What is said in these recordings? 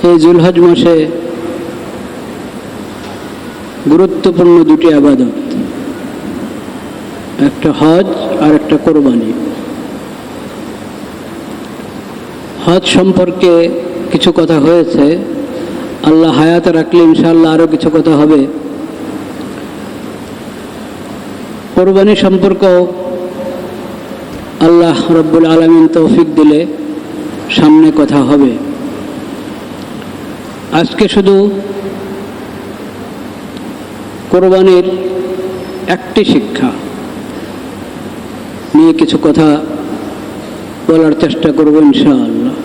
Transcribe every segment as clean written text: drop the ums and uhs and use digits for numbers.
এই জুলহজ মাসে গুরুত্বপূর্ণ দুটি ইবাদত, একটা হজ আর একটা কোরবানি। হজ সম্পর্কে কিছু কথা হয়েছে, আল্লাহ হায়াতে রাখলে ইনশাআল্লাহ আরও কিছু কথা হবে। কোরবানি সম্পর্কেও আল্লাহ রব্বুল আলামিন তৌফিক দিলে সামনে কথা হবে। আজকে শুধু কোরবানির একটি শিক্ষা নিয়ে কিছু কথা বলার চেষ্টা করব ইনশাআল্লাহ।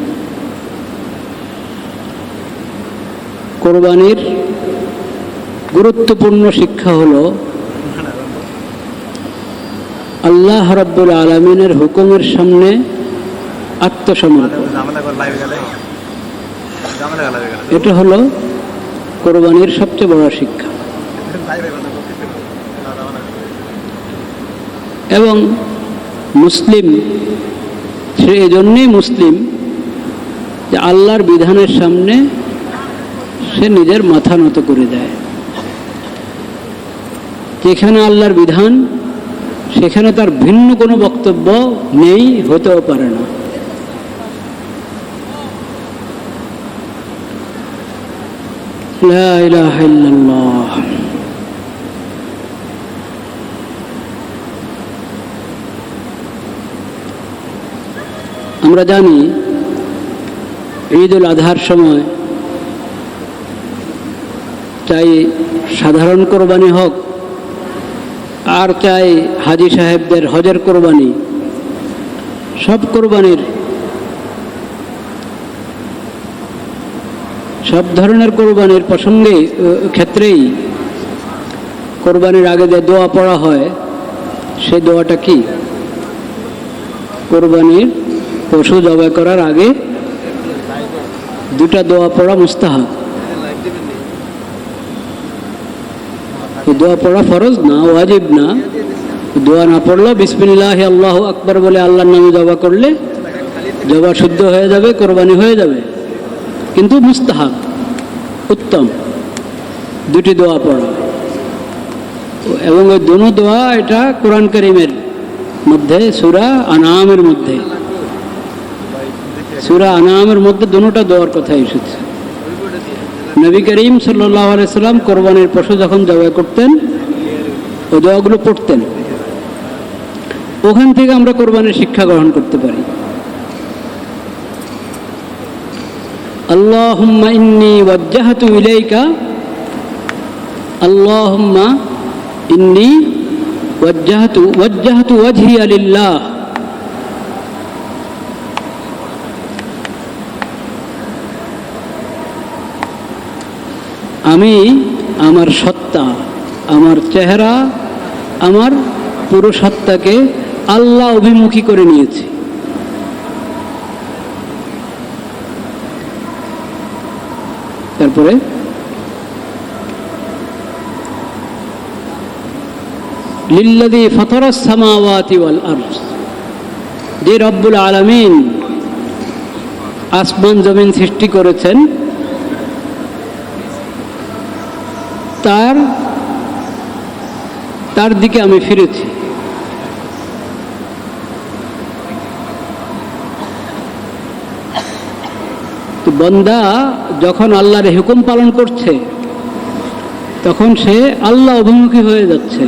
কোরবানির গুরুত্বপূর্ণ শিক্ষা হলো আল্লাহ রাব্বুল আলামিনের হুকুমের সামনে আত্মসমর্পণ। এটা হলো কোরবানির সবচেয়ে বড় শিক্ষা। এবং মুসলিম সে এজন্যই মুসলিম যে আল্লাহর বিধানের সামনে সে নিজের মাথা নত করে দেয়। যেখানে আল্লাহর বিধান সেখানে তার ভিন্ন কোনো বক্তব্য নেই, হতেও পারে না। লা ইলাহা ইল্লাল্লাহ। আমরা জানি ঈদ উল আজহার সময় চাই সাধারণ কোরবানি হোক আর চাই হাজি সাহেবদের হজের কোরবানি, সব কোরবানির সব ধরনের কোরবানির প্রসঙ্গে ক্ষেত্রেই কোরবানির আগে যে দোয়া পড়া হয় সেই দোয়াটা কি? কোরবানির পশু জবাই করার আগে দুটা দোয়া পড়া মুস্তাহাব। দোয়া পড়া ফরজ না, ওয়াজিব না। দোয়া না পড়লেও বিসমিল্লাহি আল্লাহু আকবার বলে আল্লাহর নামে জবা করলে জবা শুদ্ধ হয়ে যাবে, কোরবানি হয়ে যাবে। কিন্তু মুস্তাহাব, উত্তম দুটি দোয়া পড়া। এবং ওই দুটো দোয়া এটা কোরআন কারীমের মধ্যে সূরা আনআমের মধ্যে, সূরা আনআমের মধ্যে দুটোটা দোয়ার কথা এসেছে। নবী করিম সাল্লাল্লাহু আলাইহি সাল্লাম কোরবানির পশু যখন জবাই করতেন ওই দোয়াগুলো পড়তেন। ওখান থেকে আমরা কোরবানির শিক্ষা গ্রহণ করতে পারি। আল্লাহুম্মা ইন্নী ওয়াজ্জাহতু ইলাইকা, আল্লাহুম্মা ইন্নী ওয়াজ্জাহতু ওয়াজহিয়া লিল্লাহ। আমি আমার সত্তা, আমার চেহারা, আমার পুরো সত্তাকে আল্লাহ অভিমুখী করে নিয়েছি। তারপরে লিল্লাযী ফাতারাস সামাওয়াতি ওয়াল আরদ, যে রব্বুল আলামিন আসমান জমিন সৃষ্টি করেছেন তার দিকে আমি ফিরেছি। তো বান্দা যখন আল্লাহর হুকুম পালন করছে তখন সে আল্লাহ অভিমুখী হয়ে যাচ্ছে,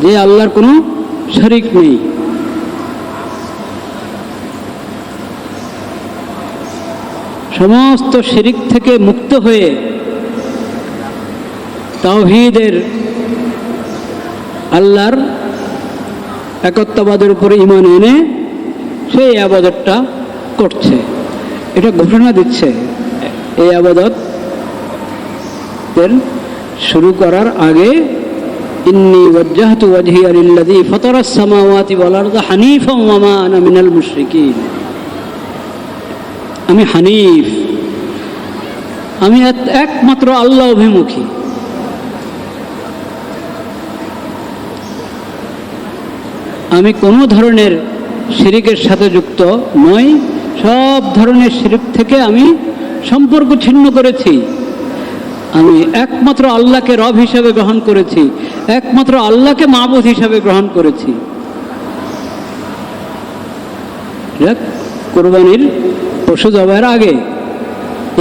যে আল্লাহর কোনো শরীক নেই। সমস্ত শিরিক থেকে মুক্ত হয়ে তাওহীদের আল্লাহর একত্ববাদের উপরে ঈমান এনে সেই ইবাদতটা করছে। এটা ঘোষণা দিচ্ছে এই ইবাদতের শুরু করার আগে ইন্নী ওয়াজ্জাহতু ওয়াজহিয়া লিল্লাযী ফাতারাস সামাওয়াতি ওয়াল আরদা হানিফান ওয়া মা আনা মিনাল মুশরিকিন। আমি হানিফ, আমি একমাত্র আল্লাহ অভিমুখী। আমি কোনো ধরনের শিরিকের সাথে যুক্ত নই, সব ধরনের শিরিক থেকে আমি সম্পর্ক ছিন্ন করেছি, আমি একমাত্র আল্লাহকে রব হিসাবে গ্রহণ করেছি, একমাত্র আল্লাহকে মাবুদ হিসাবে গ্রহণ করেছি। কোরবানির পশু জবাইয়ের আগে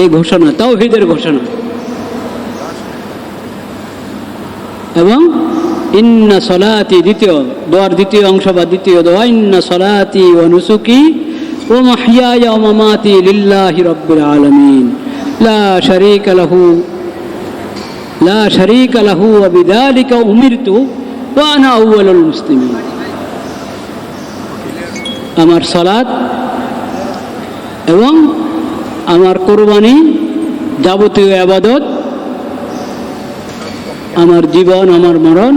এই ঘোষণা, তাওহীদের ঘোষণা। এবং ইন্না সলাতি, দ্বিতীয় দোয়ার দ্বিতীয় অংশ বা দ্বিতীয় দোয়া, ইন্না সলাতি ওয়া নুসুকি ওয়া মাহইয়ায়া ওয়া মামাতি লিল্লাহি রাব্বিল আলামিন লা শারীকা লাহু ওয়া বিযালিকা উমিরতু ওয়া আনা আউয়ালুল মুসলিমিন। আমার সালাত এবং আমার কোরবানি, যাবতীয় ইবাদত, আমার জীবন, আমার মরণ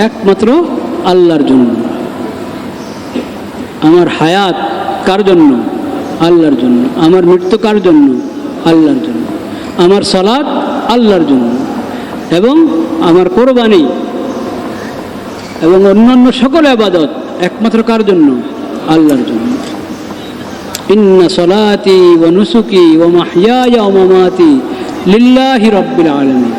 একমাত্র আল্লাহর জন্য। আমার হায়াত কার জন্য? আল্লাহর জন্য। আমার মৃত্যু কার জন্য? আল্লাহর জন্য। আমার সালাত আল্লাহর জন্য, এবং আমার কোরবানি এবং অন্যান্য সকল ইবাদত একমাত্র কার জন্য? আল্লাহর জন্য। ইন্না সলাতি ওয়া নুসুকি ওয়া মাহইয়ায়া ওয়া মামাতি লিল্লাহি রাব্বিল আলামিন।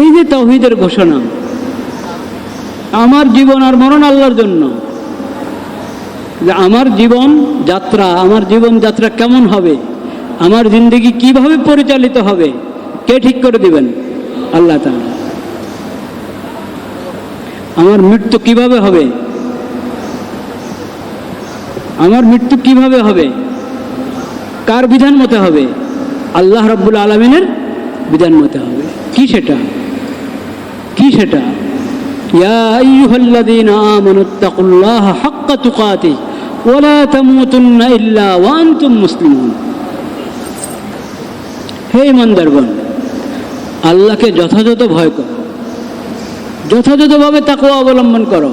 এই যে তাওহীদের ঘোষণা, আমার জীবন আর মরণ আল্লাহর জন্য। যে আমার জীবন যাত্রা কেমন হবে, আমার জিন্দেগি কিভাবে পরিচালিত হবে, কে ঠিক করে দিবেন? আল্লাহ তাআলা। আমার মৃত্যু কিভাবে হবে, আমার মৃত্যু কিভাবে হবে, কার বিধান মতে হবে? আল্লাহ রাব্বুল আলামিনের বিধান মতে হবে। কি সেটা? ইয়া আইয়ুহাল্লাযীনা আমানুত্তাকুল্লাহা হাক্কা তুকাতিহি ওয়া লা তামুতুন্না ইল্লা ওয়া আনতুম মুসলিমুন। হে ঈমানদারগণ, আল্লাহকে যথাযথ ভয় করো, যথাযথভাবে তাকওয়া অবলম্বন করো।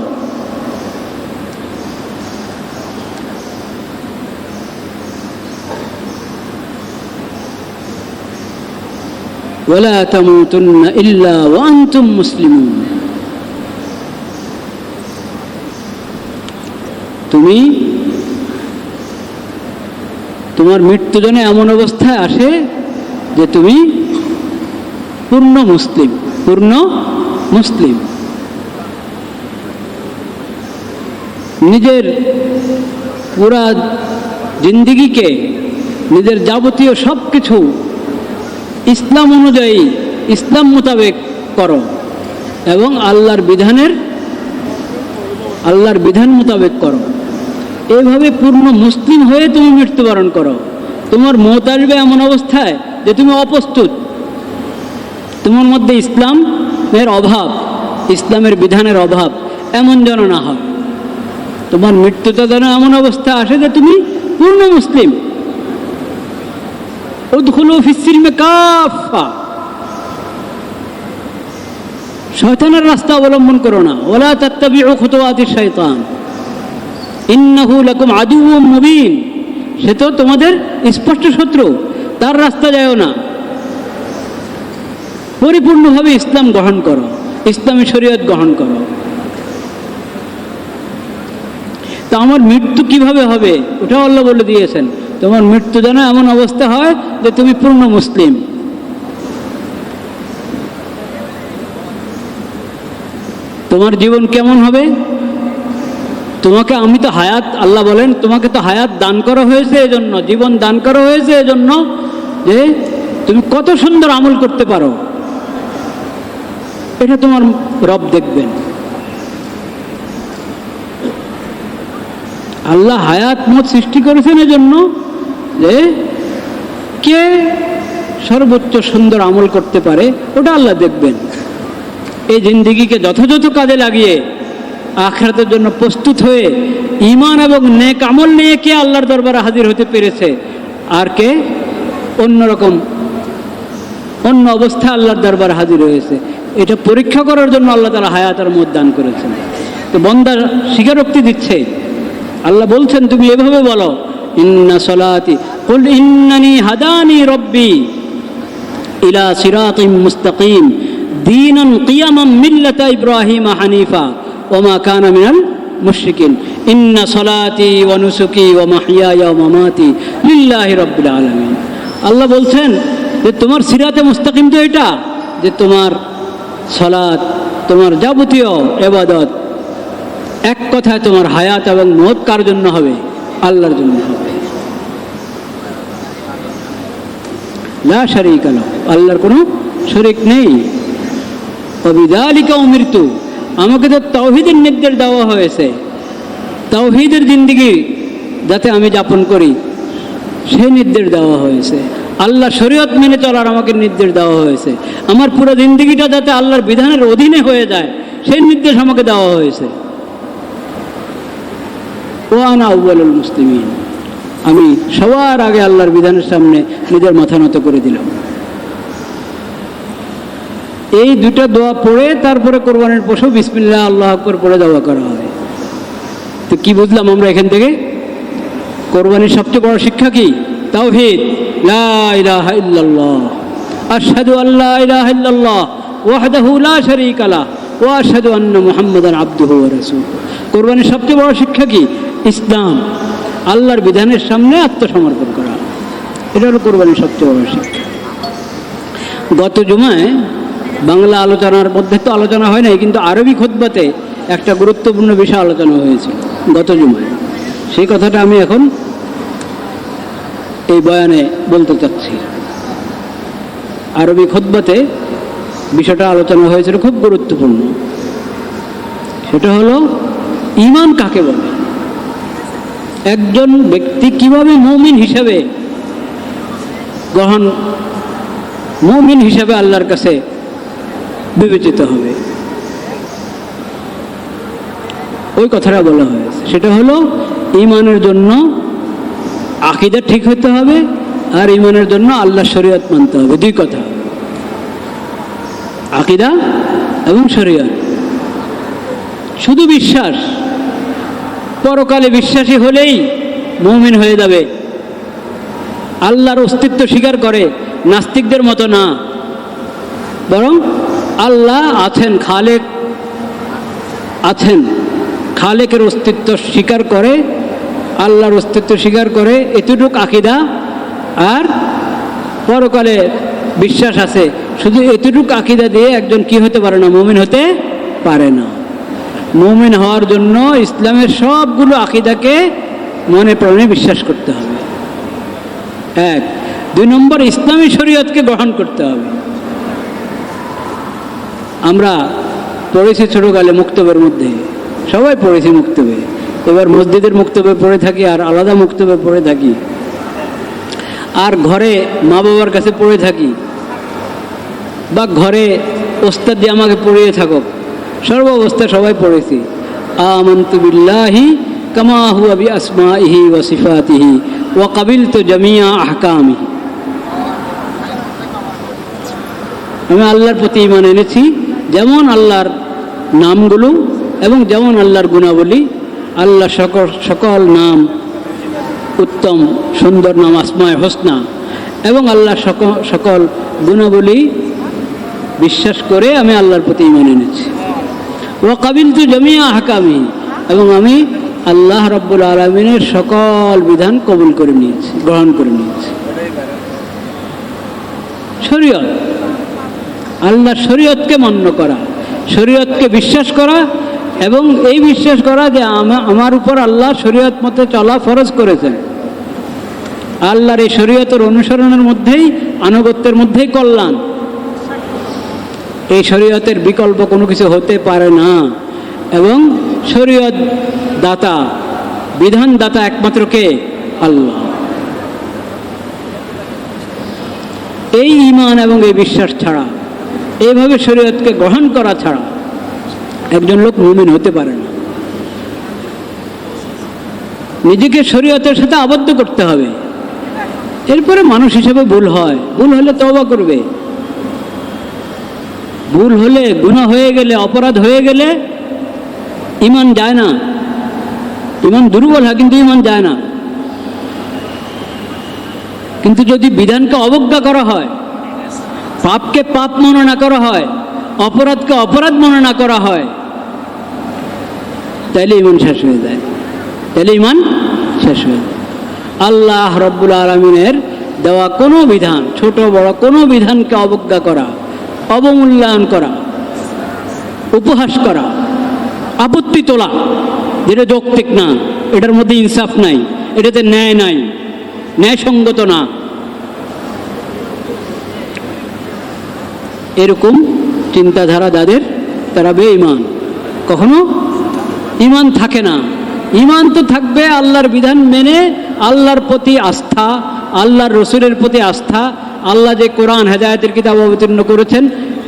ওয়ালা তামুতুন্না ইল্লা ওয়া আনতুম মুসলিমুন। তুমি তোমার মৃত্যু যেন এমন অবস্থায় আসে যে তুমি পূর্ণ মুসলিম। নিজের পুরা জিন্দেগিকে, নিজের যাবতীয় সব কিছু ইসলাম অনুযায়ী, ইসলাম মোতাবেক করো, এবং আল্লাহর বিধান মোতাবেক করো। এইভাবে পূর্ণ মুসলিম হয়ে তুমি মৃত্যুবরণ করো। তোমার মওত আসবে এমন অবস্থায় যে তুমি অপ্রস্তুত, তোমার মধ্যে ইসলামের অভাব, ইসলামের বিধানের অভাব এমন যেন না হয়। তোমার মৃত্যুটা যেন এমন অবস্থা আসে যে তুমি পূর্ণ মুসলিম। উদখুলু ফিস-সিলমি কাফা, শয়তানের রাস্তা অবলম্বন করো না। ওয়ালা তাত্তাবিউ খুতুওয়াতিশ শাইতান ইন্নাহু লাকুম আদুউম মুবিন, সে তো তোমাদের স্পষ্ট শত্রু, তার রাস্তা যায়ও না। পরিপূর্ণভাবে ইসলাম গ্রহণ করো, ইসলামী শরীয়ত গ্রহণ করো। তা আমার মৃত্যু কিভাবে হবে ওটাও আল্লাহ বলে দিয়েছেন। তোমার মৃত্যু যেন এমন অবস্থা হয় যে তুমি পূর্ণ মুসলিম। তোমার জীবন কেমন হবে? তোমাকে আমি তো হায়াত, আল্লাহ বলেন তোমাকে তো হায়াত দান করা হয়েছে এজন্য, জীবন দান করা হয়েছে এজন্য যে তুমি কত সুন্দর আমল করতে পারো, এটা তোমার রব দেখবেন। আল্লাহ হায়াত মত সৃষ্টি করেছেন এজন্য যে কে সর্বোচ্চ সুন্দর আমল করতে পারে ওটা আল্লাহ দেখবেন। এই জিন্দেগিকে যথাযথ কাজে লাগিয়ে আখিরাতের জন্য প্রস্তুত হয়ে ঈমান এবং নেক আমল নিয়ে কে আল্লাহর দরবারে হাজির হতে পেরেছে, আর কে অন্যরকম অন্য অবস্থায় আল্লাহর দরবারে হাজির হয়েছে, এটা পরীক্ষা করার জন্য আল্লাহ তাআলা হায়াতের মত দান করেছেন। তো বান্দা স্বীকারোক্তি দিচ্ছে, আল্লাহ বলছেন তুমি এভাবে বলো, ইন্না সলাতি কুল ইন্নানি হাদানি রব্বি ইলা সিরাতিম মুস্তাকিম দীনান কিয়ামান মিল্লাতা ইব্রাহিম হানিফা ওয়া মা কানা মিনাল মুশরিকিন ইন্না সলাতি ওয়া নুসুকি ওয়া মাহইয়ায়া ওয়া মামাতি লিল্লাহি রাব্বিল আলামিন। আল্লাহ বলছেন যে তোমার সিরাতে মুস্তাকিম তো এটা, যে তোমার সালাত, তোমার যাবতীয় ইবাদত, এক কথায় তোমার হায়াত এবং মওত কার জন্য হবে? আল্লাহর জন্য হবে। লা শারীকা লাহু, আল্লাহর কোনো শরীক নেই। ওয়া বিযালিকা উমিরতু, আমাকে তো তাওহীদের নির্দেশ দেওয়া হয়েছে, তাওহীদের জিন্দেগি যাতে আমি যাপন করি সেই নির্দেশ দেওয়া হয়েছে। আল্লাহ শরীয়ত মেনে চলার আমাকে নির্দেশ দেওয়া হয়েছে। আমার পুরো জিন্দেগিটা যাতে আল্লাহর বিধানের অধীনে হয়ে যায় সেই নির্দেশ আমাকে দেওয়া হয়েছে। ওয়া আনা আউয়ালুল মুসলিমিন, আমি সবার আগে আল্লাহর বিধানের সামনে নিজের মাথা নত করে দিলাম। এই দুটো দোয়া পড়ে তারপরে কোরবানির পশু বিসমিল্লাহ আল্লাহু আকবার পড়ে দোয়া করা হবে। তো কি বুঝলাম আমরা এখান থেকে? কোরবানির সবচেয়ে বড় শিক্ষা কি? তাওহীদ, লা ইলাহা ইল্লাল্লাহ, আশহাদু আল্লা ইলাহা ইল্লাল্লাহ ওয়াহদাহু লা শারীকা লাহু ওয়া আশহাদু আন্না মুহাম্মাদান আবদুহু ওয়া রাসূলুহু। কোরবানির সবচেয়ে বড় শিক্ষা কি? ইসলাম, আল্লাহর বিধানের সামনে আত্মসমর্পণ করা। এটা হলো কোরবানির সবচেয়ে বড় শিক্ষা। গত জুমায় বাংলা আলোচনার মধ্যে তো আলোচনা হয় নাই, কিন্তু আরবি খুতবাতে একটা গুরুত্বপূর্ণ বিষয় আলোচনা হয়েছে গত জুমায়। সেই কথাটা আমি এখন এই বয়ানে বলতে চাচ্ছি। আরবি খুতবাতে বিষয়টা আলোচনা হয়েছিল, খুব গুরুত্বপূর্ণ। সেটা হলো ঈমান কাকে বলে, একজন ব্যক্তি কিভাবে মুমিন হিসেবে মুমিন হিসেবে আল্লাহর কাছে বিবেচিত হবে, ওই কথাটা বলা হয়েছে। সেটা হলো ঈমানের জন্য আকীদা ঠিক হতে হবে, আর ঈমানের জন্য আল্লাহর শরীয়ত মানতে হবে। দুই কথা, আকীদা এবং শরীয়ত। শুধু বিশ্বাস, পরকালে বিশ্বাসী হলেই মুমিন হয়ে যাবে। আল্লাহর অস্তিত্ব স্বীকার করে, নাস্তিকদের মতো না, বরং আল্লাহ আছেন, খালেক আছেন, খালেকের অস্তিত্ব স্বীকার করে, আল্লাহর অস্তিত্ব স্বীকার করে, এতটুকু আকীদা। আর পরকালে বিশ্বাস আছে, শুধু এতটুকু আকীদা দিয়ে একজন কি হতে পারে না? মুমিন হতে পারে না। মুমিন হওয়ার জন্য ইসলামের সবগুলো আকীদাকে মনে প্রাণে বিশ্বাস করতে হবে, এক। দুই নম্বর, ইসলামী শরীয়তকে গ্রহণ করতে হবে। আমরা পড়েছি ছোটকালে মুক্তবের মধ্যে, সবাই পড়েছি মুক্তবে। এবার মসজিদের মুক্তবে পড়ে থাকি, আর আলাদা মুক্তবে পড়ে থাকি, আর ঘরে মা বাবার কাছে পড়ে থাকি, বা ঘরে ওস্তাদ দিয়ে আমাকে পড়িয়ে থাকুক, সর্ব অবস্থা সবাই পড়েছি। আমানতু বিল্লাহি কামা হুয়া বিআসমাইহি ওয়া সিফাতিহি ওয়া কাবিলতু জামিয়া আহকামিহি। আমি আল্লাহর প্রতি ঈমান এনেছি, যেমন আল্লাহর নামগুলো এবং যেমন আল্লাহর গুণাবলী। আল্লাহ সকল নাম উত্তম সুন্দর নাম, আসমায়ে হোসনা, এবং আল্লাহ সকল গুণাবলী বিশ্বাস করে আমি আল্লাহর প্রতি ঈমান এনেছি। ওয়া কাবিলতু জামিয়া আহকামিহি, এবং আমি আল্লাহ রাব্বুল আলামিনের সকল বিধান কবুল করে নিয়েছি, গ্রহণ করে নিয়েছি। শরীয়ত, আল্লাহর শরীয়তকে মান্য করা, শরীয়তকে বিশ্বাস করা, এবং এই বিশ্বাস করা যে আমার উপর আল্লাহ শরীয়ত মতে চলা ফরজ করেছেন। আল্লাহর এই শরীয়তের অনুসরণের মধ্যেই, আনুগত্যের মধ্যেই কল্যাণ। এই শরীয়তের বিকল্প কোনো কিছু হতে পারে না, এবং শরীয়ত দাতা, বিধান দাতা একমাত্র কে? আল্লাহ। এই ঈমান এবং এই বিশ্বাস ছাড়া, এইভাবে শরীয়তকে গ্রহণ করা ছাড়া একজন লোক মুমিন হতে পারে না। নিজেকে শরীয়তের সাথে আবদ্ধ করতে হবে। এরপরে মানুষ হিসেবে ভুল হয়, ভুল হলে তওবা করবে। ভুল হলে, গুনাহ হয়ে গেলে, অপরাধ হয়ে গেলে ঈমান যায় না। ঈমান দুর্বল হয়, কিন্তু ঈমান যায় না। কিন্তু যদি বিধানকে অবজ্ঞা করা হয়, পাপকে পাপ মনে না করা হয়, অপরাধকে অপরাধ মনে না করা হয়, তাইলে ইমান শেষ হয়ে যায়, তাইলে ইমান শেষ হয়ে যায়। আল্লাহ রব্বুল আলামিনের দেওয়া কোনো বিধান, ছোট বড় কোনো বিধানকে অবজ্ঞা করা, অবমূল্যায়ন করা, উপহাস করা, আপত্তি তোলা, যেটা যৌক্তিক না, এটার মধ্যে ইনসাফ নাই, এটাতে ন্যায় নাই, ন্যায়সঙ্গত না, এরকম চিন্তাধারা যাদের, তারা বেঈমান, কখনো ঈমান থাকে না। ঈমান তো থাকবে আল্লাহর বিধান মেনে, আল্লাহর প্রতি আস্থা, আল্লাহর রসুলের প্রতি আস্থা, আল্লাহ যে কোরআন হেদায়েতের কিতাব অবতীর্ণ করেছেন,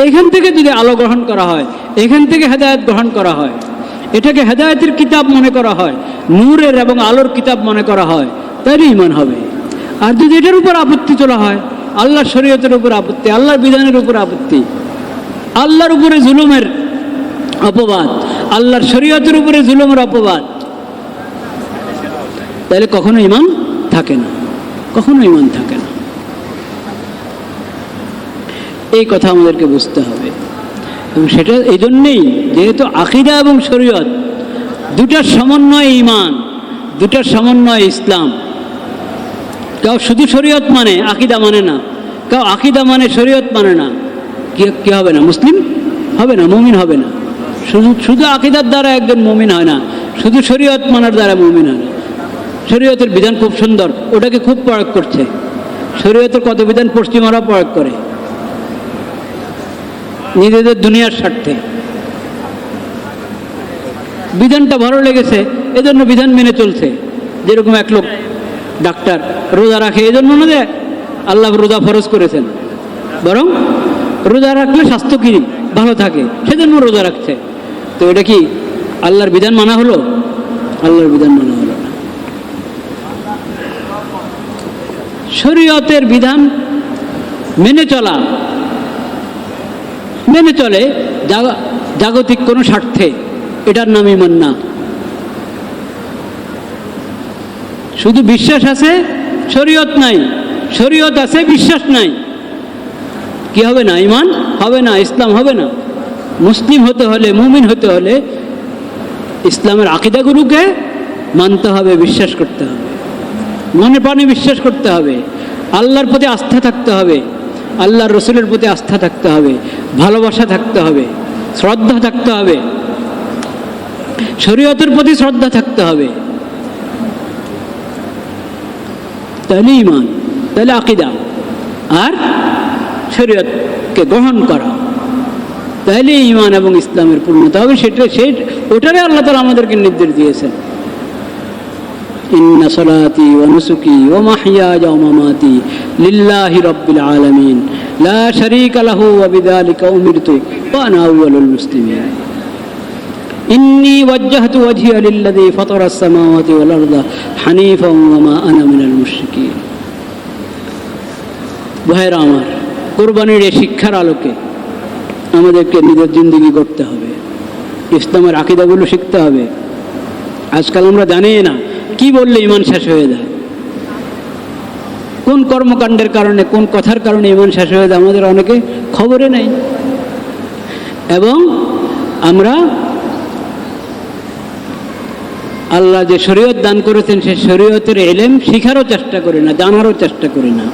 এখান থেকে যদি আলো গ্রহণ করা হয়, এখান থেকে হেদায়েত গ্রহণ করা হয়, এটাকে হেদায়েতের কিতাব মনে করা হয়, নূরের এবং আলোর কিতাব মনে করা হয়, তাহলে ঈমান হবে। আর যদি এটার উপর আপত্তি তোলা হয়, আল্লাহর শরীয়তের উপর আপত্তি, আল্লাহর বিধানের উপর আপত্তি, আল্লাহর উপরে জুলুমের অপবাদ, আল্লাহর শরীয়তের উপরে জুলুমের অপবাদ, তাহলে কখনো ঈমান থাকে না, কখনো ঈমান থাকে না। এই কথা আমাদেরকে বুঝতে হবে। এবং সেটা এই জন্যেই, যেহেতু আকীদা এবং শরীয়ত দুটার সমন্বয় ঈমান, দুটার সমন্বয় ইসলাম। কেউ শুধু শরীয়ত মানে আকীদা মানে না, কেউ আকীদা মানে শরীয়ত মানে না, কি হবে না? মুসলিম হবে না, মুমিন হবে না। শুধু আকীদার দ্বারা একজন মুমিন হয় না, শুধু শরীয়ত মানার দ্বারা মুমিন হয় না। শরীয়তের বিধান খুব সুন্দর, ওটাকে খুব প্রয়োগ করছে। শরীয়তের কত বিধান পশ্চিমারা প্রয়োগ করে নিজেদের দুনিয়ার স্বার্থে। বিধানটা ভালো লেগেছে, এজন্য বিধান মেনে চলছে। যেরকম এক লোক ডাক্তার রোজা রাখে, এজন্য না যে আল্লাহ রোজা ফরজ করেছেন, বরং রোজা রাখলে স্বাস্থ্য কি ভালো থাকে, সেজন্য রোজা রাখছে। তো এটা কি আল্লাহর বিধান মানা হলো? আল্লাহর বিধান মানা হলো না। শরীয়তের বিধান মেনে চলে জাগতিক কোনো স্বার্থে, এটার নাম ঈমান না। শুধু বিশ্বাস আছে, শরীয়ত নাই, শরীয়ত আছে, বিশ্বাস নাই, কি হবে না? ঈমান হবে না, ইসলাম হবে না। মুসলিম হতে হলে, মুমিন হতে হলে ইসলামের আকীদাগুলোকে মানতে হবে, বিশ্বাস করতে হবে, মনে প্রাণে বিশ্বাস করতে হবে, আল্লাহর প্রতি আস্থা থাকতে হবে, আল্লাহর রসুলের প্রতি আস্থা থাকতে হবে, ভালোবাসা থাকতে হবে, শ্রদ্ধা থাকতে হবে, শরীয়তের প্রতি শ্রদ্ধা থাকতে হবে, তাহলে ঈমান, তাহলে আকীদা। আর শরীয়তকে গ্রহণ করা, তাহলে ঈমান এবং ইসলামের পূর্ণতা হবে। ওটারে আল্লাহ তাআলা আমাদেরকে নির্দেশ দিয়েছেন, ইন্না সলাতি ওয়া নুসুকি ওয়া মাহইয়ায়া ওয়া মামাতি লিল্লাহি রাব্বিল আলামিন লা শারীকা লাহু ওয়া বিযালিকা উমিরতু ওয়া আনা আউওয়ালুল মুসলিমিন। ইন্নী ওয়াজ্জাহতু ওয়াজহিয়া লিল্লাযী ফাতারাস সামাওয়াতি ওয়াল আরদা হানিফান ওয়া মা আনা মিনাল মুশরিকিন। ভাইরা আমার, কুরবানির এই শিক্ষার আলোকে আমাদেরকে নিজের জিন্দেগি করতে হবে, ইসলামের আকীদাগুলো শিখতে হবে। আজকাল আমরা জানি না কি বললে ঈমান শেষ হয়ে যায়, কোন কর্মকাণ্ডের কারণে, কোন কথার কারণে ঈমান শেষ হয়ে যায়, আমাদের অনেকে খবরে নেই। এবং আমরা আল্লাহ যে শরীয়ত দান করেছেন, সেই শরীয়তের ইলম শিখারও চেষ্টা করি না, জানারও চেষ্টা করি না।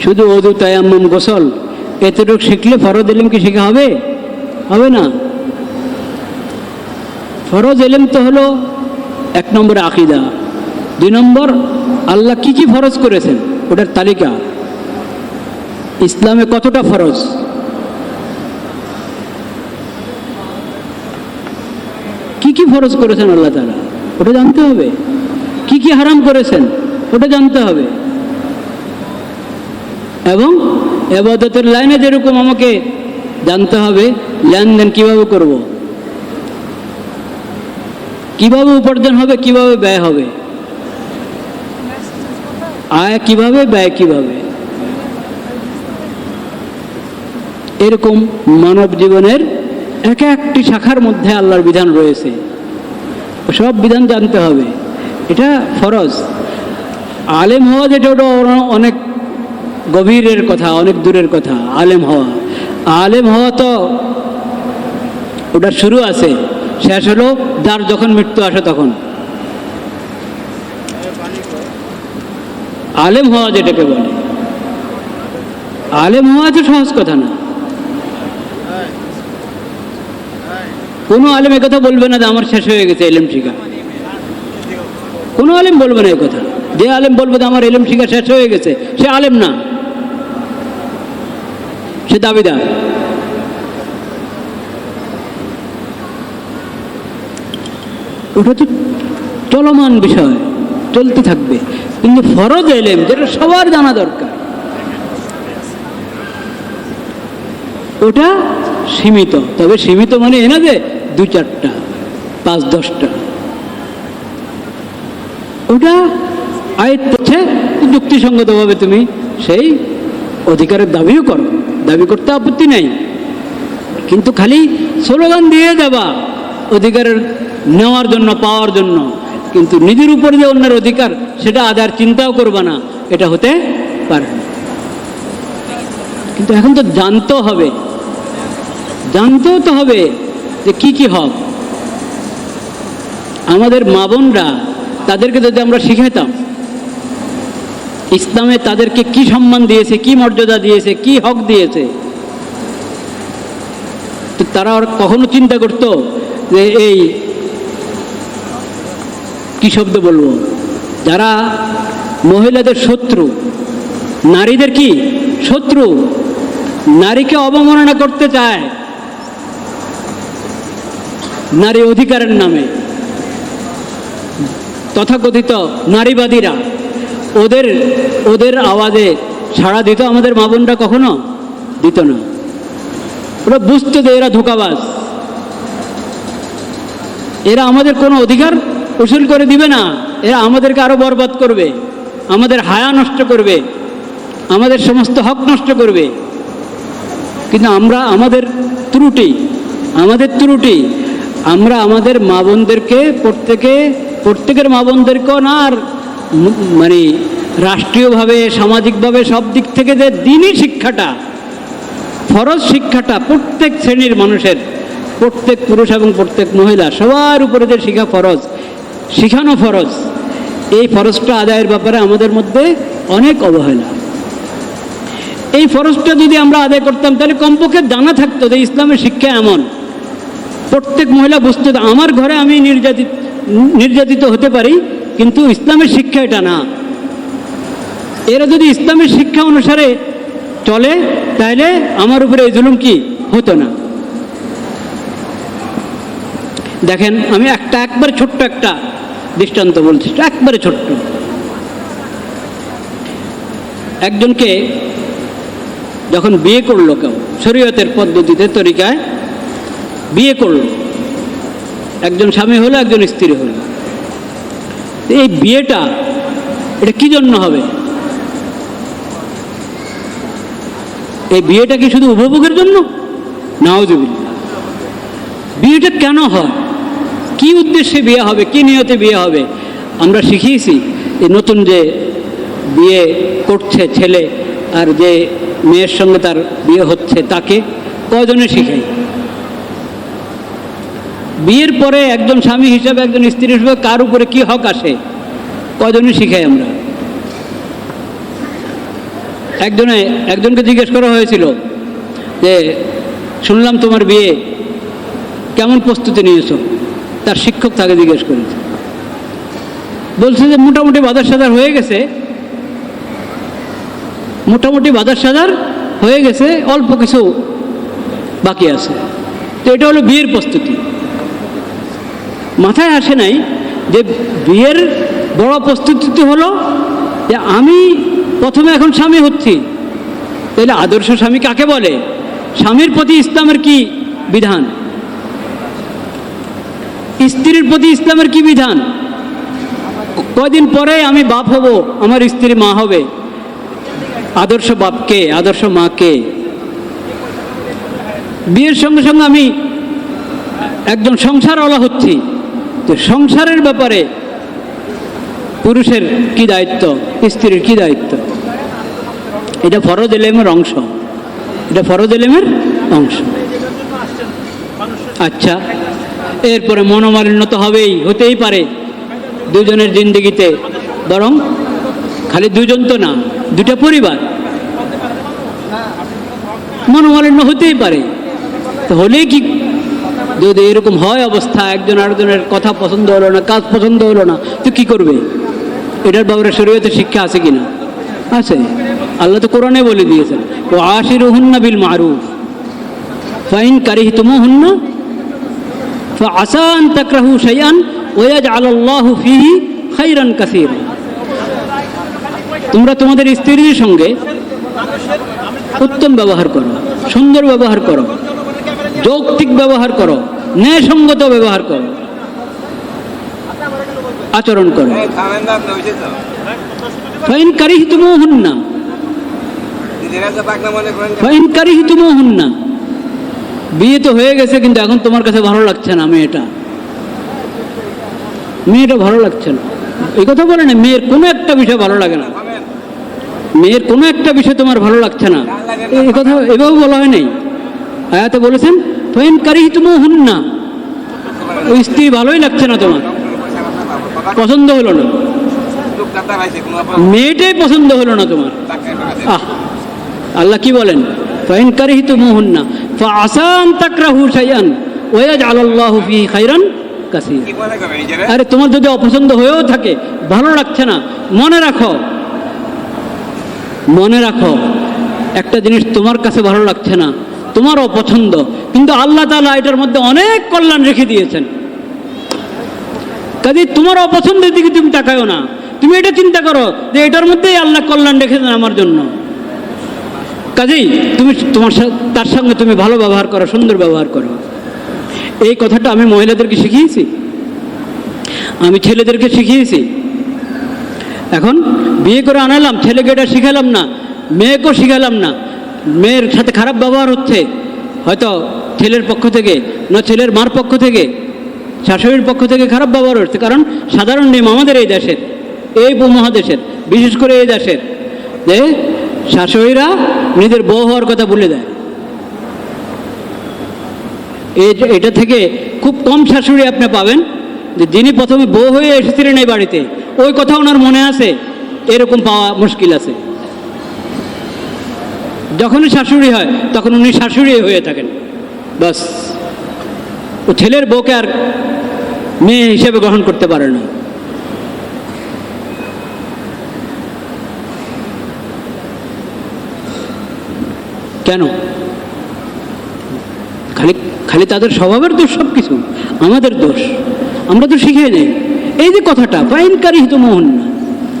শুধু ওযু, তায়াম্মুম, গোসল এতটুকু শিখলে ফরজ ইলম কি শেখা হবে? হবে না। ফরজ ইলম তো হলো 1 নম্বর আকীদা, 2 নম্বর আল্লাহ কি কি ফরজ করেছেন ওটার তালিকা, ইসলামে কতটা ফরজ, কি কি ফরজ করেছেন আল্লাহ তাআলা ওটা জানতে হবে, কি কি হারাম করেছেন ওটা জানতে হবে। এবং ইবাদতের লাইনে যেরকম আমাকে জানতে হবে লেনদেন কিভাবে করব, কিভাবে উপার্জন হবে, কিভাবে ব্যয় হবে, আয় কিভাবে, ব্যয় কিভাবে, এরকম মানব জীবনের এক একটি শাখার মধ্যে আল্লাহর বিধান রয়েছে, সব বিধান জানতে হবে। এটা ফরজ। আলেম হওয়া যেটা, ওটা অনেক গভীরের কথা, অনেক দূরের কথা। আলেম হওয়া তো ওটার শুরু আছে, শেষ হলো যার যখন মৃত্যু আসে তখন। আলেম হওয়া যেটাকে বলে, আলেম হওয়া তো সহজ কথা না। কোনো আলেম কথা বলবে না যে আমার শেষ হয়ে গেছে এলেম শিখা, কোনো আলেম বলবে না কথা। যে আলেম বলবে যে আমার এলেম শিখা শেষ হয়ে গেছে, সে আলেম না, সে দাবিদার। ওটা তো চলমান বিষয়, চলতে থাকবে। কিন্তু ফরজ এলেম যেটা সবার জানা দরকার, ওটা সীমিত। তবে সীমিত মানে এনা যে 2-4টা 5-10টা, ওটা আয়ত্ত হচ্ছে যুক্তিসঙ্গতভাবে তুমি সেই অধিকারের দাবিও করো, দাবি করতে আপত্তি নেই। কিন্তু খালি স্লোগান দিয়ে যাবা অধিকারের নেওয়ার জন্য, পাওয়ার জন্য, কিন্তু নিজের উপরে যে অন্যের অধিকার সেটা আদার চিন্তাও করবা না, এটা হতে পারে না। কিন্তু এখন তো জানতেও হবে, জানতেও তো হবে যে কি কি হক। আমাদের মা বোনরা, তাদেরকে যদি আমরা শিখাতাম ইসলামে তাদেরকে কি সম্মান দিয়েছে, কি মর্যাদা দিয়েছে, কি হক দিয়েছে, তো তারা কখনো চিন্তা করতো যে এই কি শব্দ বলবো, যারা মহিলাদের শত্রু, নারীদের কি শত্রু, নারীকে অবমাননা করতে চায় নারী অধিকারের নামে, তথাকথিত নারীবাদীরা, ওদের আওয়াজে সাড়া দিত আমাদের মা বোনরা? কখনো দিত না। ওরা বুঝতো যে এরা ধোঁকাবাজ, এরা আমাদের কোনো অধিকার উসুল করে দিবে না, এরা আমাদেরকে আরো বরবাদ করবে, আমাদের হায়া নষ্ট করবে, আমাদের সমস্ত হক নষ্ট করবে। কিন্তু আমরা আমাদের ত্রুটি আমরা আমাদের মা বোনদেরকে, প্রত্যেকের মা বোনদেরকেও না, আর মানে রাষ্ট্রীয়ভাবে, সামাজিকভাবে, সব দিক থেকে যে দ্বীনি শিক্ষাটা, ফরজ শিক্ষাটা প্রত্যেক শ্রেণীর মানুষের, প্রত্যেক পুরুষ এবং প্রত্যেক মহিলা সবার উপরে যে শিখানো ফরজ, এই ফরজটা আদায়ের ব্যাপারে আমাদের মধ্যে অনেক অবহেলা। এই ফরজটা যদি আমরা আদায় করতাম, তাহলে কমপক্ষে জানা থাকতো যে ইসলামের শিক্ষা এমন। প্রত্যেক মহিলা বুঝতো আমার ঘরে আমি নির্যাতিত হতে পারি, কিন্তু ইসলামের শিক্ষা এটা না। এরা যদি ইসলামের শিক্ষা অনুসারে চলে, তাহলে আমার উপরে এই জুলুম কি হতো না। দেখেন, আমি একবারে ছোট্ট একটা দৃষ্টান্ত বলছি, একবারে ছোট্ট। একজনকে যখন বিয়ে করলো কেউ, শরীয়তের পদ্ধতিতে, তরিকায় বিয়ে করলো, একজন স্বামী হলো, একজন স্ত্রী হলো। এই বিয়েটা এটা কি জন্য হবে? এই বিয়েটা কি শুধু উপভোগের জন্য? নাউজুবিল্লাহ। বিয়েটা কেন হয়? কি উদ্দেশ্যে বিয়ে হবে? কি নিয়তে বিয়ে হবে? আমরা শিখিয়েছি এই নতুন যে বিয়ে করছে ছেলে, আর যে মেয়ের সঙ্গে তার বিয়ে হচ্ছে, তাকে কয়জনে শিখাই? বিয়ের পরে একজন স্বামী হিসাবে, একজন স্ত্রী হিসাবে কার উপরে কি হক আসে, কয়জনে শিখাই আমরা? একজনকে জিজ্ঞেস করা হয়েছিল যে শুনলাম তোমার বিয়ে, কেমন প্রস্তুতি নিয়েছো? তার শিক্ষক তাকে জিজ্ঞেস করেছে, বলছে যে মোটামুটি বাজার সাজার হয়ে গেছে, অল্প কিছু বাকি আছে। তো এটা হলো বিয়ের প্রস্তুতি। মাথায় আসে নাই যে বিয়ের বড় প্রস্তুতি হলো যে আমি প্রথমে এখন স্বামী হচ্ছি, তাহলে আদর্শ স্বামী কাকে বলে? স্বামীর প্রতি ইসলামের কি বিধান? স্ত্রীর প্রতি ইসলামের কি বিধান? কয়দিন পরে আমি বাপ হব, আমার স্ত্রী মা হবে। আদর্শ বাপকে, আদর্শ মাকে। বিয়ের সঙ্গে সঙ্গে আমি একজন সংসারওয়ালা হচ্ছি, তো সংসারের ব্যাপারে পুরুষের কি দায়িত্ব, স্ত্রীর কি দায়িত্ব? এটা ফরজ এলেমের অংশ, আচ্ছা, এরপরে মনোমালিন্য তো হবেই, হতেই পারে দুজনের জিন্দেগিতে, বরং খালি দুজন তো না, দুটা পরিবার, মনোমালিন্য হতেই পারে। তো হলেই কি, যদি এরকম হয় অবস্থা, একজন আরেকজনের কথা পছন্দ হলো না, কাজ পছন্দ হলো না, তো কি করবে? এটার ব্যাপারে শরীয়তে শিক্ষা আছে কিনা? আছে। আল্লাহ তো কোরআনে বলে দিয়েছেন, ও আশিরুহুন্না বিল মারুফ ফাইন কারিহতুমুহুন্না ফাআসা আন তাকরাহু শাইআন ওয়া ইয়াজআলাল্লাহু ফীহি খাইরান কাসীরা। তোমরা তোমাদের স্ত্রীর সঙ্গে উত্তম ব্যবহার করো, সুন্দর ব্যবহার করো, যৌক্তিক ব্যবহার করো, ন্যায়সঙ্গত ব্যবহার করো, আচরণ করো। ফাইন কারিহতুমুহুন্না, ফাইন কারিহতুমুহুন্না, বিয়ে তো হয়ে গেছে কিন্তু এখন তোমার কাছে ভালো লাগছে না মেয়েটা ভালো লাগছে না, এই কথা বলে না, মেয়ের কোনো একটা বিষয় ভালো লাগে না, মেয়ের কোনো একটা বিষয় তোমার ভালো লাগছে না, এই কথা এভাবে বলা হয় নাই। আয়াতে বলেছেন ফাইন কারিহতুমুহুন্না, ওই স্ত্রী ভালোই লাগছে না, তোমার পছন্দ হলো না, মেয়েটাই পছন্দ হলো না তোমার। আল্লাহ কি বলেন? ফাইন কারিহতুমুহুন্না ফাআসা আন তাকরাহু শাইআন ওয়া ইয়াজআলাল্লাহু ফীহি খাইরান কাসীরা। আরে তোমার যদি অপছন্দ হয়েও থাকে, ভালো লাগছে না, মনে রাখো একটা জিনিস তোমার কাছে ভালো লাগছে না, তোমার অপছন্দ, কিন্তু আল্লাহ তাআলা এটার মধ্যে অনেক কল্যাণ রেখে দিয়েছেন। কাজে তোমার অপছন্দের দিকে তুমি তাকায়ও না, তুমি এটা চিন্তা করো যে এটার মধ্যেই আল্লাহ কল্যাণ রেখেছেন আমার জন্য। কাজেই তুমি তার সঙ্গে তুমি ভালো ব্যবহার করো, সুন্দর ব্যবহার করো। এই কথাটা আমি মহিলাদেরকে শিখিয়েছি, আমি ছেলেদেরকে শিখিয়েছি। এখন বিয়ে করে আনালাম, ছেলেকে এটা শিখালাম না, মেয়েকেও শিখালাম না, মেয়ের সাথে খারাপ ব্যবহার হচ্ছে, হয়তো ছেলের পক্ষ থেকে না ছেলের মার পক্ষ থেকে, শাশুড়ির পক্ষ থেকে খারাপ ব্যবহার হচ্ছে। কারণ সাধারণ নিয়ম আমাদের এই দেশের, এই উপমহাদেশের, বিশেষ করে এই দেশের, যে শাশুড়িরা নিজের বউ হওয়ার কথা বলে দেয়। এটা থেকে খুব কম শাশুড়ি আপনি পাবেন যে যিনি প্রথমে বউ হয়ে এসেছিলেন এই বাড়িতে, ওই কথা ওনার মনে আছে, এরকম পাওয়া মুশকিল আছে। যখনই শাশুড়ি হয় তখন উনি শাশুড়ি হয়ে থাকেন, বাস। ও ছেলের বউকে আর মেয়ে হিসেবে গ্রহণ করতে পারে না। কেন? খালি তাদের স্বভাবের দোষ সব কিছু, আমাদের দোষ, আমরা তো শিখে নেই। এই যে কথাটা ফাইন কারিহতুমুহুন্না,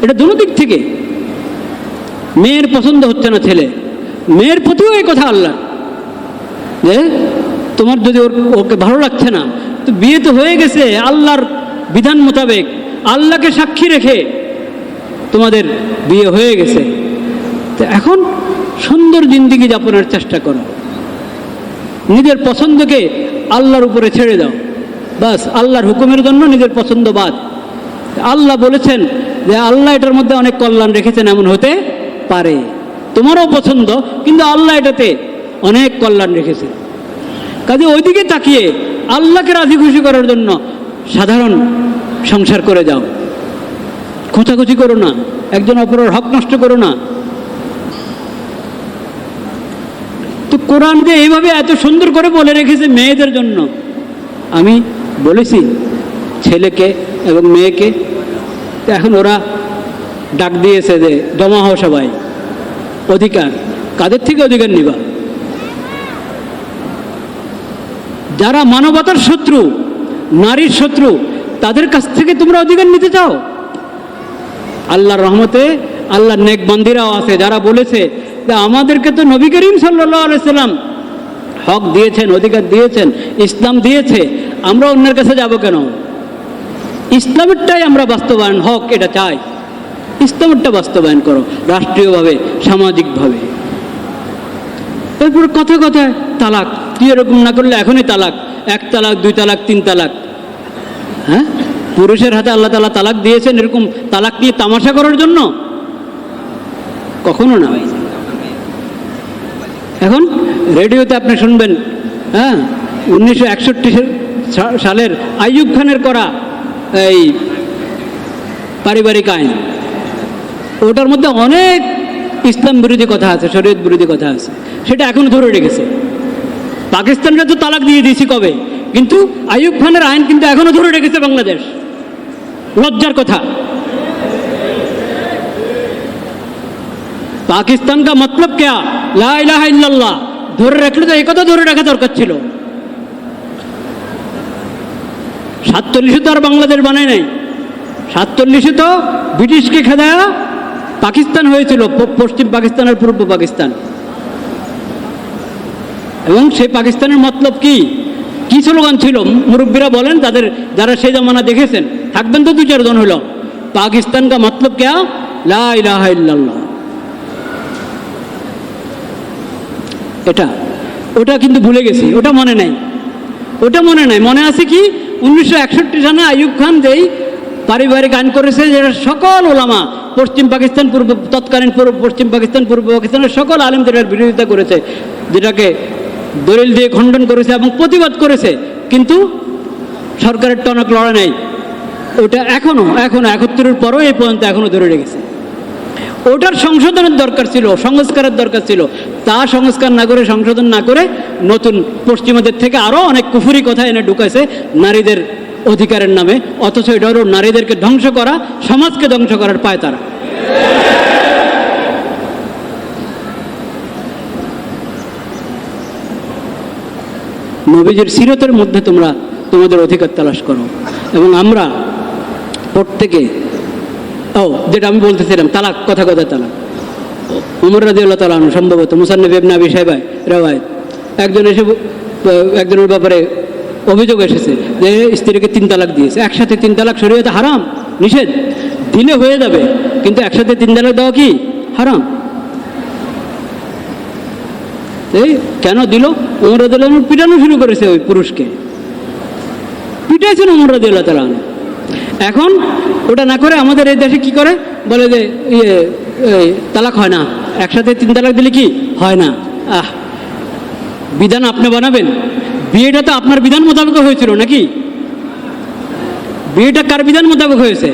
এটা দুটো দিক থেকে। মেয়ের পছন্দ হচ্ছে না ছেলে, মেয়ের প্রতিও এই কথা আল্লাহ, যে তোমার যদি ওকে ভালো লাগছে না, তো বিয়ে তো হয়ে গেছে আল্লাহর বিধান মোতাবেক, আল্লাহকে সাক্ষী রেখে তোমাদের বিয়ে হয়ে গেছে। তো এখন সুন্দর জিন্দেগি যাপনের চেষ্টা করো, নিজের পছন্দকে আল্লাহর উপরে ছেড়ে দাও, বাস। আল্লাহর হুকুমের জন্য নিজের পছন্দ বাদ। আল্লাহ বলেছেন যে আল্লাহ এটার মধ্যে অনেক কল্যাণ রেখেছেন, এমন হতে পারে তোমারও পছন্দ, কিন্তু আল্লাহ এটাতে অনেক কল্যাণ রেখেছে। কাজে ওইদিকে তাকিয়ে আল্লাহকে রাজি খুশি করার জন্য সাধারণ সংসার করে যাও, খোঁচাখুচি করো না, একজন অপরের হক নষ্ট করো না। তো কোরআন যে এইভাবে এত সুন্দর করে বলে রেখেছে মেয়েদের জন্য, আমি বলেছি ছেলেকে এবং মেয়েকে, এখন ওরা ডাক দিয়েছে যে জমা হও সবাই, অধিকার, কাদের থেকে অধিকার নিবা? যারা মানবতার শত্রু, নারীর শত্রু, তাদের কাছ থেকে তোমরা অধিকার নিতে চাও? আল্লাহর রহমতে আল্লাহর নেক বান্দিরাও আছে যারা বলেছে যে আমাদেরকে তো নবী করিম সাল্লাল্লাহু আলাইহি সাল্লাম হক দিয়েছেন, অধিকার দিয়েছেন, ইসলাম দিয়েছে, আমরা অন্যের কাছে যাব কেন? ইসলামেরটাই আমরা বাস্তবায়ন, হক এটা চাই, ইসলামেরটা বাস্তবায়ন করো রাষ্ট্রীয়ভাবে, সামাজিকভাবে। এরপর কথায় কথায় তালাক, তুই এরকম না করলে এখনই তালাক, 1 তালাক 2 তালাক 3 তালাক। হ্যাঁ, পুরুষের হাতে আল্লাহ তাআলা তালাক দিয়েছেন এরকম তালাক নিয়ে তামাশা করার জন্য? কখনো না। এখন রেডিওতে আপনি শুনবেন, হ্যাঁ, 1961 সালের আইয়ুব খানের করা এই পারিবারিক আইন, ওটার মধ্যে অনেক ইসলাম বিরোধী কথা আছে, শরীয়ত বিরোধী কথা আছে, সেটা এখনো ধরে রেখেছে। পাকিস্তানরা তো তালাক দিয়ে দিয়েছি কবে, কিন্তু আইয়ুব খানের আইন কিন্তু এখনো ধরে রেখেছে বাংলাদেশ। লজ্জার কথা। পাকিস্তান কা মতলব क्या, লা ইলাহা ইল্লাল্লাহ ধরে রাখলে তো একথা ধরে রাখা দরকার ছিল। 47 তো আর বাংলাদেশ বানায় নাই, 47 তো ব্রিটিশকে খেদায়া পাকিস্তান হয়েছিল, পশ্চিম পাকিস্তান আর পূর্ব পাকিস্তান। এবং সেই পাকিস্তানের মতলব কি কি স্লোগান ছিল মুরব্বীরা বলেন, তাদের যারা সেই জামানা দেখেছেন, থাকবেন তো 2-4 জন হলো। পাকিস্তান কা মতলব क्या, লা ইলাহা ইল্লাল্লাহ। এটা ওটা কিন্তু ভুলে গেছি, ওটা মনে নাই, ওটা মনে নাই। মনে আছে কি 1961 সালে আইয়ুব খান যেই পারিবারিক আইন করেছে, যেটা সকল ওলামা পশ্চিম পাকিস্তান তৎকালীন পশ্চিম পাকিস্তান পূর্ব পাকিস্তানের সকল আলেমদের বিরোধিতা করেছে, যেটাকে দলিল দিয়ে খণ্ডন করেছে এবং প্রতিবাদ করেছে, কিন্তু সরকারের টনক লড়া নেই। ওটা এখনো 71-এর পরও এই পর্যন্ত এখনো ধরে রেখেছে। ওটার সংশোধনের দরকার ছিল, সংস্কারের দরকার ছিল। তা সংস্কার না করে, সংশোধন না করে, নতুন পশ্চিমাদের থেকে আরও অনেক কুফুরি কথা এনে ঢুকাইছে নারীদের অধিকারের নামে। অথচ এটা হলো নারীদেরকে ধ্বংস করা, সমাজকে ধ্বংস করার পায় তারা। নবীজির সিরতের মধ্যে তোমরা তোমাদের অধিকার তালাশ করো। এবং আমরা প্রত্যেকে, যেটা আমি বলতেছিলাম, তালাক, কথা তালাক। উমর রাদিয়াল্লাহু তাআলা আনহু, সম্ভবত মুসান্নফ ইবনে আবি শাইবায় রিওয়ায়াত, একজনের ব্যাপারে অভিযোগ এসেছে যে স্ত্রীকে 3 তালাক দিয়েছে। একসাথে 3 তালাক শরীয়তে হারাম, নিষেধ। দিলে হয়ে যাবে, কিন্তু একসাথে 3 তালাক দেওয়া কি হারাম। এই কেন দিল? উমর রাদিয়াল্লাহু আনহু পিটানো শুরু করেছে, ওই পুরুষকে পিটাইছেন উমর রাদিয়াল্লাহু তাআলা। এখন ওটা না করে আমাদের এই দেশে কি করে, বলে যে তালাক হয় না, একসাথে 3 তালাক দিলে কি হয় না। বিধান আপনি বানাবেন? বিয়েটা তো আপনার বিধান মোতাবেক হয়েছিল নাকি? বিয়েটা কার বিধান মোতাবেক হয়েছে?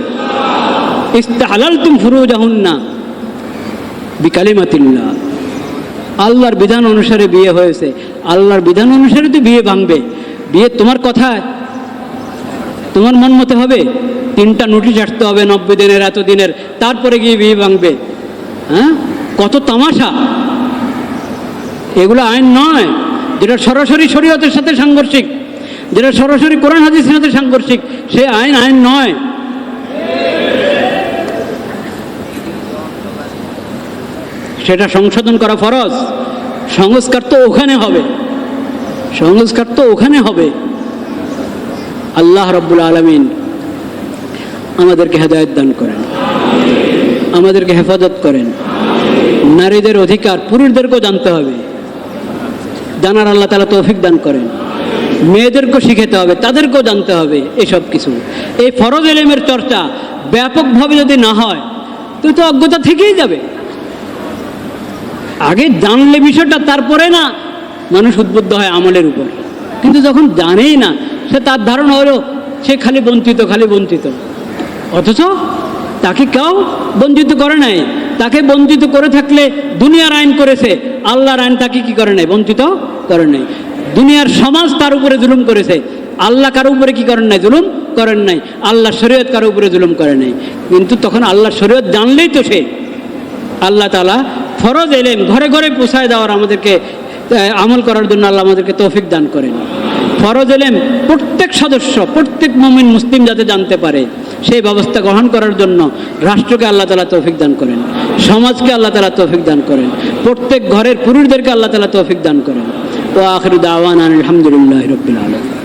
ইস্তাহালালতুম ফুরুজাহুন্না বিকালিমাতিল্লাহ। আল্লাহর বিধান অনুসারে বিয়ে হয়েছে, আল্লাহর বিধান অনুসারে তো বিয়ে ভাঙবে। বিয়ে তোমার কথায়, তোমার মন মতে হবে? 3টা নোটিশ আসতে হবে 90 দিনের, এত দিনের, তারপরে গিয়ে বিয়ে ভাঙবে। হ্যাঁ, কত তামাশা! এগুলো আইন নয়, যেটা সরাসরি শরীয়তের সাথে সাংঘর্ষিক, যেটা সরাসরি কোরআন হাদিসের সাথে সাংঘর্ষিক, সে আইন নয়। সেটা সংশোধন করা ফরজ। সংস্কার তো ওখানে হবে, সংস্কার তো ওখানে হবে। আল্লাহ রাব্বুল আলামিন আমাদেরকে হেদায়েত দান করেন, আমাদেরকে হেফাজত করেন। নারীদের অধিকার পুরুষদেরকেও জানতে হবে, জানার আল্লাহ তাআলা তৌফিক দান করেন। মেয়েদেরকেও শিখাতে হবে, তাদেরকেও জানতে হবে এসব কিছু। এই ফরজ ইলমের চর্চা ব্যাপকভাবে যদি না হয়, তো অজ্ঞতা থেকেই যাবে। আগে জানলে বিষয়টা, তারপরে না মানুষ উদ্বুদ্ধ হয় আমলের উপর। কিন্তু যখন জানেই না, সে তার ধারণা হলো সে খালি বঞ্চিত। অথচ তাকে কেউ বঞ্চিত করে নাই। তাকে বঞ্চিত করে থাকলে দুনিয়ার আইন করেছে, আল্লাহর আইন তাকে কি করে নাই? বঞ্চিত করে নাই। দুনিয়ার সমাজ তার উপরে জুলুম করেছে, আল্লাহ কারো উপরে কি করেন নাই? জুলুম করেন নাই। আল্লাহ শরীয়ত কারো উপরে জুলুম করে নাই। কিন্তু তখন আল্লাহ শরীয়ত জানলেই তো সে, আল্লাহ তাআলা ফরজ ইলম ঘরে ঘরে পৌঁছায় দেওয়ার, আমাদেরকে আমল করার জন্য আল্লাহ আমাদেরকে তৌফিক দান করেন। ফরজ ইলম প্রত্যেক সদস্য, প্রত্যেক মুমিন মুসলিম যাতে জানতে পারে, সেই ব্যবস্থা গ্রহণ করার জন্য রাষ্ট্রকে আল্লাহ তাআলা তৌফিক দান করেন, সমাজকে আল্লাহ তাআলা তৌফিক দান করেন, প্রত্যেক ঘরের পুরুষদেরকে আল্লাহ তাআলা তৌফিক দান করেন। ওয়া আখিরু দাওয়ানা আলহামদুলিল্লাহি রাব্বিল আলামিন।